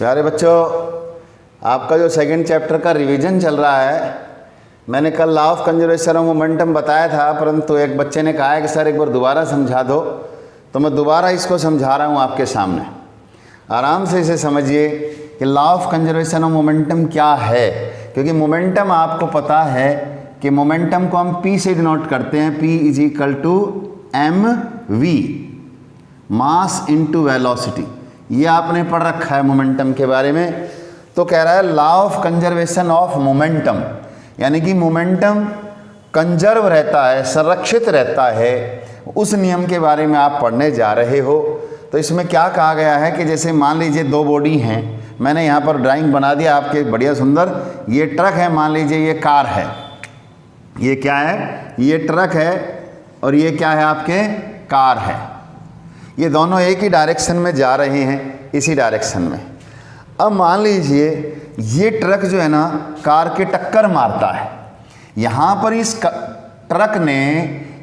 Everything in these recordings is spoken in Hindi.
प्यारे बच्चों, आपका जो सेकंड चैप्टर का रिवीजन चल रहा है, मैंने कल law of conservation of momentum बताया था, परंतु एक बच्चे ने कहा है कि सर एक बार दोबारा समझा दो, तो मैं दोबारा इसको समझा रहा हूँ आपके सामने। आराम से इसे समझिए कि law of conservation of momentum क्या है, क्योंकि मोमेंटम आपको पता है कि मोमेंटम को हम P से डिनोट करते हैं। P is equal to mv, mass into velocity. ये आपने पढ़ रखा है मोमेंटम के बारे में। तो कह रहा है law of conservation of momentum, यानी कि मोमेंटम कंजर्व रहता है, संरक्षित रहता है, उस नियम के बारे में आप पढ़ने जा रहे हो। तो इसमें क्या कहा गया है कि जैसे मान लीजिए दो बॉडी हैं, मैंने यहाँ पर ड्राइंग बना दिया आपके बढ़िया सुंदर। ये ट्रक है, मान लीजिए ये कार है, ये क्या है, ये ट्रक है, और ये क्या है आपके कार है। ये दोनों एक ही डायरेक्शन में जा रहे हैं, इसी डायरेक्शन में। अब मान लीजिए ये ट्रक जो है ना कार के टक्कर मारता है। यहाँ पर इस ट्रक ने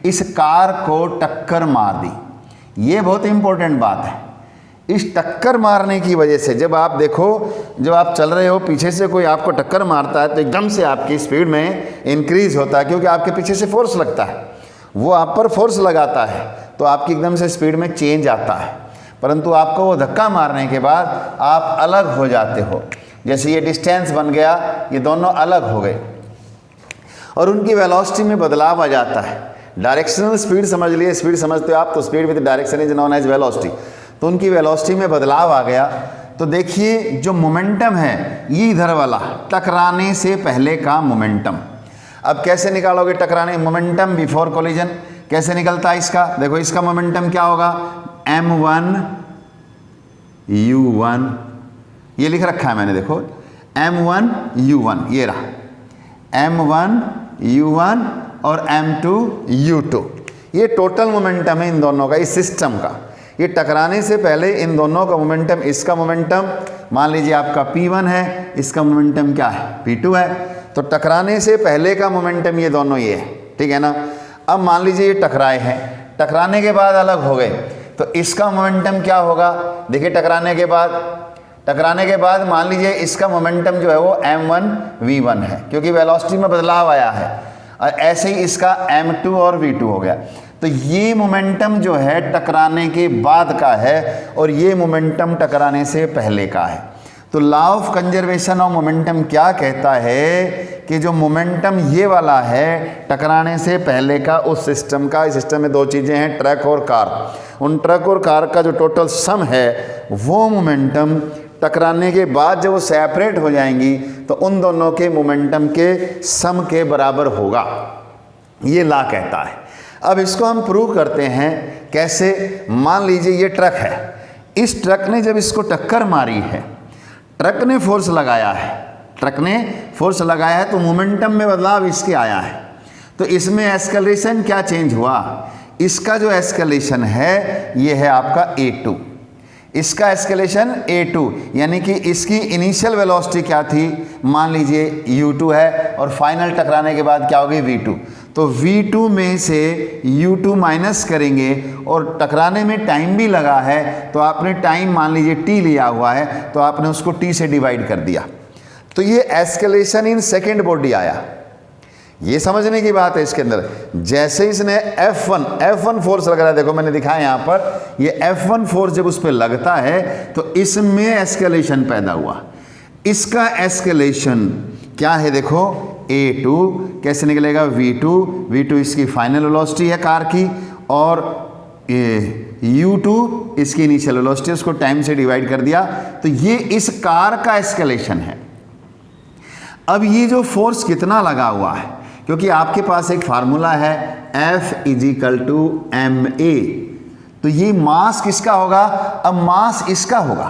इस कार को टक्कर मार दी। ये बहुत इंपॉर्टेंट बात है। इस टक्कर मारने की वजह से जब आप देखो, जब आप चल रहे हो, पीछे से कोई आपको टक्कर मारता है तो एकदम से आपकी स्पीड में इंक्रीज होता है, क्योंकि आपके पीछे से फोर्स लगता है, वो आप पर फोर्स लगाता है, तो आपकी एकदम से स्पीड में चेंज आता है। परंतु आपको वो धक्का मारने के बाद आप अलग हो जाते हो। जैसे ये डिस्टेंस बन गया, ये दोनों अलग हो गए और उनकी वेलोसिटी में बदलाव आ जाता है। डायरेक्शनल स्पीड समझ लिए, स्पीड समझते हो आप, तो speed with direction is known as velocity. तो उनकी वेलोसिटी में बदलाव आ गया। तो देखिए जो मोमेंटम है, ये इधर वाला टकराने से पहले का मोमेंटम। अब कैसे निकालोगे टकराने, मोमेंटम बिफोर कोलिजन कैसे निकलता है इसका? देखो इसका मोमेंटम क्या होगा, m1 u1, ये लिख रखा है मैंने, देखो m1 u1, ये रहा m1 u1 और m2 u2। ये टोटल मोमेंटम है इन दोनों का, इस सिस्टम का। ये टकराने से पहले इन दोनों का मोमेंटम, इसका मोमेंटम मान लीजिए आपका p1 है, इसका मोमेंटम क्या है, p2 है। तो टकराने से पहले का मोमेंटम ये दोनों ये है, ठीक है ना। अब मान लीजिए ये टकराए हैं, टकराने के बाद अलग हो गए, तो इसका मोमेंटम क्या होगा? देखिए टकराने के बाद मान लीजिए इसका मोमेंटम जो है वो m1 v1 है, क्योंकि वेलोसिटी में बदलाव आया है। और ऐसे ही इसका m2 और v2 हो गया। तो ये मोमेंटम जो है टकराने के बाद का है और ये मोमेंटम टकराने से पहले का है। तो law of conservation of momentum क्या कहता है कि जो मोमेंटम ये वाला है टकराने से पहले का उस सिस्टम का, इस सिस्टम में दो चीज़ें हैं, ट्रक और कार। उन ट्रक और कार का जो टोटल सम है वो मोमेंटम टकराने के बाद जब वो सेपरेट हो जाएंगी तो उन दोनों के मोमेंटम के सम के बराबर होगा, ये लॉ कहता है। अब इसको हम प्रूव करते हैं कैसे। मान लीजिए ये ट्रक है, इस ट्रक ने जब इसको टक्कर मारी है, ट्रक ने फोर्स लगाया है, तो मोमेंटम में बदलाव इसके आया है। तो इसमें एस्केलेशन क्या चेंज हुआ? इसका जो एस्केलेशन है ये है आपका a2, इसका एस्केलेशन a2, यानी कि इसकी इनिशियल वेलोसिटी क्या थी, मान लीजिए u2 है, और फाइनल टकराने के बाद क्या होगी v2। तो v2 में से u2 माइनस करेंगे, और टकराने में टाइम भी लगा है, तो आपने टाइम मान लीजिए t लिया हुआ है, तो आपने उसको t से डिवाइड कर दिया। तो ये एस्केलेशन इन सेकेंड बॉडी आया। ये समझने की बात है इसके अंदर। जैसे इसने F1 फोर्स लग रहा है, देखो मैंने दिखाया यहाँ पर, ये F1 फोर्स जब उस पर लगता है तो इसमें एस्केलेशन पैदा हुआ। इसका एस्केलेशन क्या है, देखो a2 कैसे निकलेगा, v2 इसकी फाइनल वेलोसिटी है कार की, और u2 इसकी इनिशियल वेलोसिटी, उसको टाइम से डिवाइड कर दिया। तो ये इस कार का एस्केलेशन है। अब ये जो फोर्स कितना लगा हुआ है, क्योंकि आपके पास एक फार्मूला है F = ma, तो ये मास किसका होगा? अब मास इसका होगा,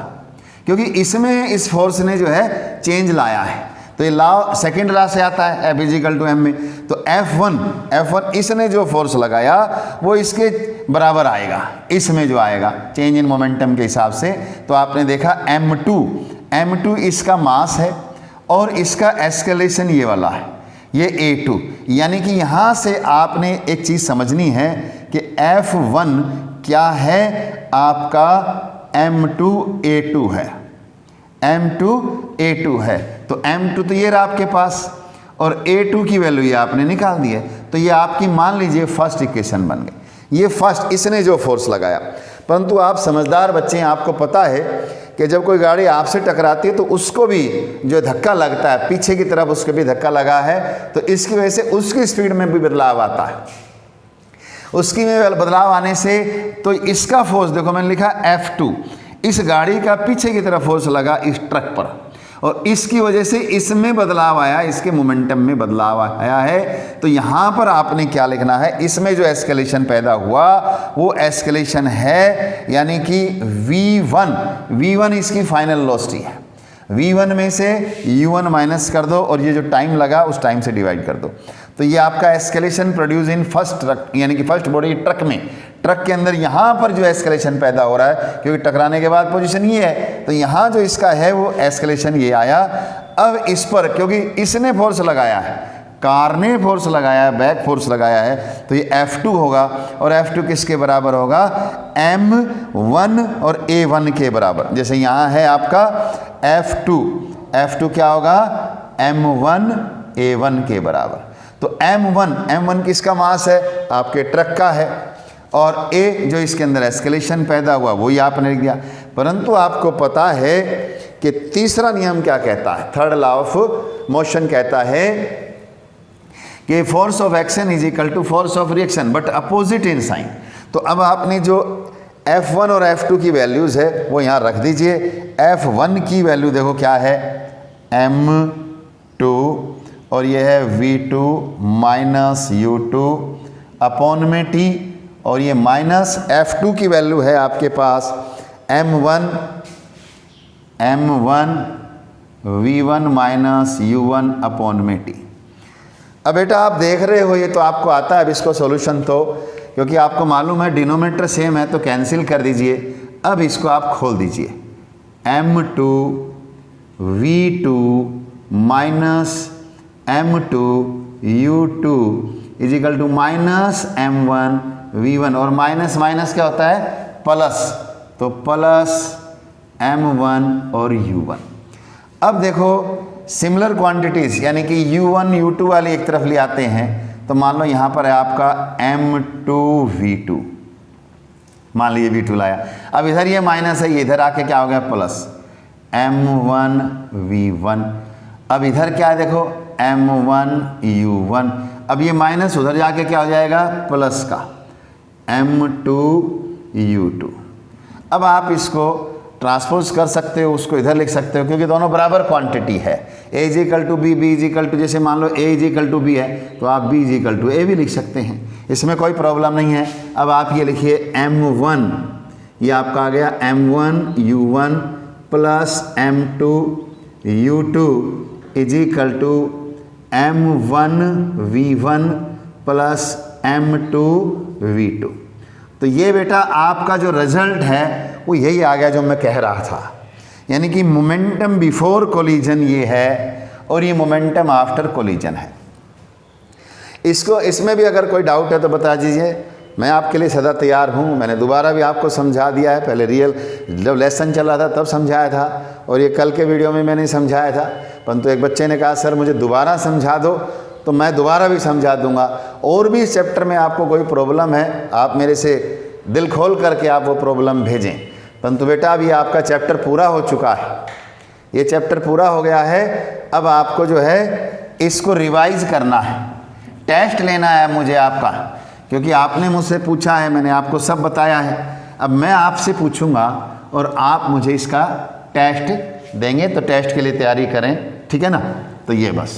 क्योंकि इसमें इस फोर्स ने जो है चेंज लाया है। तो ये लॉ सेकेंड लॉ से आता है, F = ma। तो F1 इसने जो फोर्स लगाया वो इसके बराबर आएगा, इसमें जो आएगा चेंज इन मोमेंटम के हिसाब से। तो आपने देखा m2 इसका मास है और इसका एस्केलेशन ये वाला है, ये a2। यानी कि यहाँ से आपने एक चीज़ समझनी है कि F1 क्या है, आपका m2 a2 है। M2 A2 है, तो M2 तो ये रहा आपके पास और A2 की वैल्यू ये आपने निकाल दी है, तो ये आपकी मान लीजिए फर्स्ट इक्वेशन बन गई। ये फर्स्ट, इसने जो फोर्स लगाया। परंतु आप समझदार बच्चे हैं, आपको पता है कि जब कोई गाड़ी आपसे टकराती है तो उसको भी जो धक्का लगता है पीछे की तरफ, उसको भी धक्का लगा है, तो इसकी वजह से उसकी स्पीड में भी बदलाव आता है। उसकी में बदलाव आने से तो इसका फोर्स देखो मैंने लिखा F2, इस गाड़ी का पीछे की तरफ फोर्स लगा इस ट्रक पर, और इसकी वजह से इसमें बदलाव आया, इसके मोमेंटम में बदलाव आया है। तो यहाँ पर आपने क्या लिखना है, इसमें जो एस्केलेशन पैदा हुआ वो एस्केलेशन है यानी कि V1 इसकी फाइनल वेलोसिटी है। V1 में से U1 माइनस कर दो और ये जो टाइम लगा उस टाइम से डिवाइड कर दो, तो ये आपका escalation produce in first truck यानी कि फर्स्ट बॉडी ट्रक में, ट्रक के अंदर यहाँ पर जो एस्केलेशन पैदा हो रहा है, क्योंकि टकराने के बाद पोजीशन ये है, तो यहाँ जो इसका है वो एस्केलेशन ये आया। अब इस पर क्योंकि इसने फोर्स लगाया है, कार ने फोर्स लगाया है, बैक फोर्स लगाया है, तो ये F2 होगा, और F2 किसके बराबर होगा, M1 और A1 के बराबर। जैसे यहाँ है आपका F2 क्या होगा, M1 A1 के बराबर। तो M1 किसका मास है, आपके ट्रक का है, और A जो इसके अंदर एस्केलेशन पैदा हुआ वही आपने लिख दिया। परंतु आपको पता है कि तीसरा नियम क्या कहता है, थर्ड लॉ ऑफ मोशन कहता है कि force of action is equal to force of reaction but opposite in sign. तो अब आपने जो F1 और F2 की वैल्यूज़ है वो यहाँ रख दीजिए। F1 की वैल्यू देखो क्या है, M2, और ये है V2 माइनस U2 अपॉन में T, और ये माइनस F2 की वैल्यू है आपके पास M1 V1 minus U1 upon में T। अब बेटा आप देख रहे हो ये तो आपको आता है, अब इसको सॉल्यूशन तो क्योंकि आपको मालूम है डिनोमिनेटर सेम है तो कैंसिल कर दीजिए। अब इसको आप खोल दीजिए, M2 V2 minus M2 U2 is equal to minus M1 V1, और माइनस माइनस क्या होता है, प्लस, तो प्लस M1 और U1। अब देखो सिमिलर क्वांटिटीज यानी कि U1 U2 वाली एक तरफ ले आते हैं, तो मान लो यहाँ पर है आपका M2 V2, मान लीजिए V2 लाया। अब इधर ये माइनस है, ये इधर आके क्या हो गया प्लस M1 V1। अब इधर क्या है देखो M1 U1, अब ये माइनस उधर जाके क्या हो जाएगा प्लस का M2 U2। अब आप इसको ट्रांसपोज कर सकते हो, उसको इधर लिख सकते हो क्योंकि दोनों बराबर क्वांटिटी है। A is equal to B, B is equal to, जैसे मान लो A is equal to B है तो आप B is equal to A भी लिख सकते हैं, इसमें कोई प्रॉब्लम नहीं है। अब आप ये लिखिए M1, ये आपका आ गया M1 U1 plus M2 U2 is equal to M1 V1 plus M2 V2। तो ये बेटा आपका जो रिजल्ट है वो यही आ गया जो मैं कह रहा था, यानी कि मोमेंटम बिफोर कोलिजन ये है और ये मोमेंटम आफ्टर कोलिजन है। इसमें भी अगर कोई डाउट है तो बता दीजिए, मैं आपके लिए सदा तैयार हूँ। मैंने दोबारा भी आपको समझा दिया है, पहले रियल जब लेसन चल रहा था तब समझाया था, और ये कल के वीडियो में मैंने समझाया था। परंतु एक बच्चे ने कहा सर मुझे दोबारा समझा दो, तो मैं दोबारा भी समझा दूंगा। और भी इस चैप्टर में आपको कोई प्रॉब्लम है आप मेरे से दिल खोल करके आप वो प्रॉब्लम भेजें। परंतु बेटा अभी आपका चैप्टर पूरा हो चुका है, ये चैप्टर पूरा हो गया है। अब आपको जो है इसको रिवाइज करना है, टेस्ट लेना है मुझे आपका, क्योंकि आपने मुझसे पूछा है, मैंने आपको सब बताया है। अब मैं आपसे पूछूंगा और आप मुझे इसका टेस्ट देंगे, तो टेस्ट के लिए तैयारी करें, ठीक है ना। तो ये बस